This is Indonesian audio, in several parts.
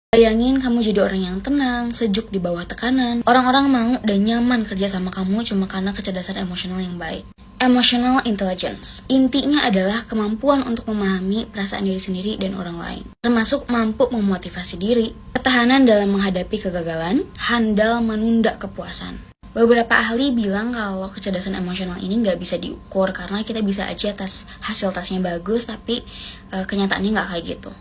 Bayangin kamu jadi orang yang tenang, sejuk di bawah tekanan. Orang-orang mau dan nyaman kerja sama kamu cuma karena kecerdasan emosional yang baik. Emotional intelligence. Intinya adalah kemampuan untuk memahami perasaan diri sendiri dan orang lain. Termasuk mampu memotivasi diri, ketahanan dalam menghadapi kegagalan, handal menunda kepuasan. Beberapa ahli bilang kalau kecerdasan emosional ini nggak bisa diukur karena kita bisa aja hasil tesnya bagus tapi kenyataannya nggak kayak gitu.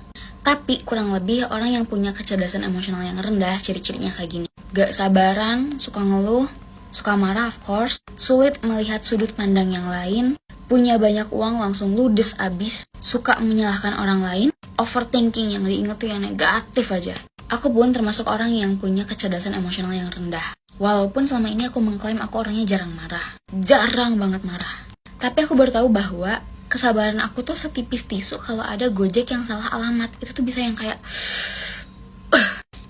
Tapi kurang lebih orang yang punya kecerdasan emosional yang rendah ciri-cirinya kayak gini. Gak sabaran, suka ngeluh, suka marah of course, sulit melihat sudut pandang yang lain, punya banyak uang langsung ludes abis, suka menyalahkan orang lain, overthinking yang diinget tuh yang negatif aja. Aku pun termasuk orang yang punya kecerdasan emosional yang rendah. Walaupun selama ini aku mengklaim aku orangnya jarang marah. Jarang banget marah. Tapi aku baru tahu bahwa kesabaran aku tuh setipis tisu kalau ada Gojek yang salah alamat. Itu tuh bisa yang kayak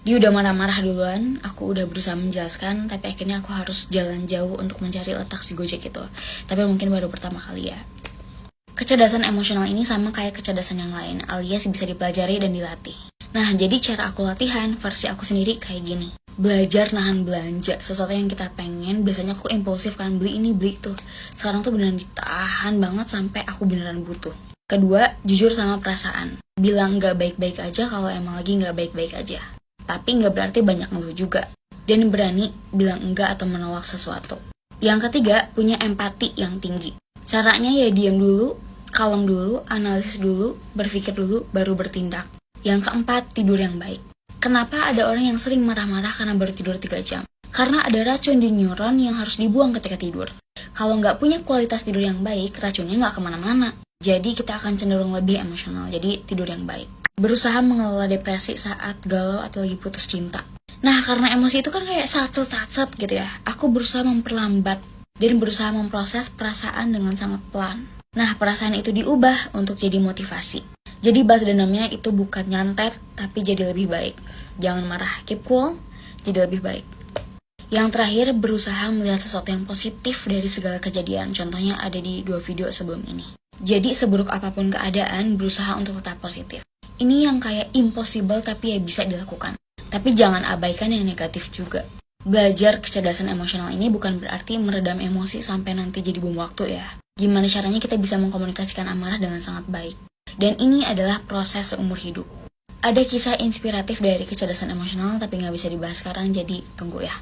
dia udah marah-marah duluan, aku udah berusaha menjelaskan, tapi akhirnya aku harus jalan jauh untuk mencari letak si Gojek itu. Tapi mungkin baru pertama kali ya. Kecerdasan emosional ini sama kayak kecerdasan yang lain, alias bisa dipelajari dan dilatih. Nah, jadi cara aku latihan, versi aku sendiri kayak gini. Belajar nahan belanja, sesuatu yang kita pengen, biasanya aku impulsif kan, beli ini, beli itu. Sekarang tuh beneran ditahan banget sampai aku beneran butuh. Kedua, jujur sama perasaan. Bilang gak baik-baik aja kalau emang lagi gak baik-baik aja. Tapi gak berarti banyak ngeluh juga. Dan berani bilang enggak atau menolak sesuatu. Yang ketiga, punya empati yang tinggi. Caranya ya diam dulu, kalem dulu, analisis dulu, berpikir dulu, baru bertindak. Yang keempat, tidur yang baik. Kenapa ada orang yang sering marah-marah karena baru tidur 3 jam? Karena ada racun di neuron yang harus dibuang ketika tidur. Kalau nggak punya kualitas tidur yang baik, racunnya nggak kemana-mana. Jadi kita akan cenderung lebih emosional, jadi tidur yang baik. Berusaha mengelola depresi saat galau atau lagi putus cinta. Nah, karena emosi itu kan kayak sat-sat gitu ya. Aku berusaha memperlambat dan berusaha memproses perasaan dengan sangat pelan. Nah, perasaan itu diubah untuk jadi motivasi. Jadi balas dendamnya itu bukan nyantet, tapi jadi lebih baik. Jangan marah, keep cool, jadi lebih baik. Yang terakhir, berusaha melihat sesuatu yang positif dari segala kejadian. Contohnya ada di 2 video sebelum ini. Jadi seburuk apapun keadaan, berusaha untuk tetap positif. Ini yang kayak impossible tapi ya bisa dilakukan. Tapi jangan abaikan yang negatif juga. Belajar kecerdasan emosional ini bukan berarti meredam emosi sampai nanti jadi bom waktu ya. Gimana caranya kita bisa mengkomunikasikan amarah dengan sangat baik. Dan ini adalah proses seumur hidup. Ada kisah inspiratif dari kecerdasan emosional tapi nggak bisa dibahas sekarang, jadi tunggu ya.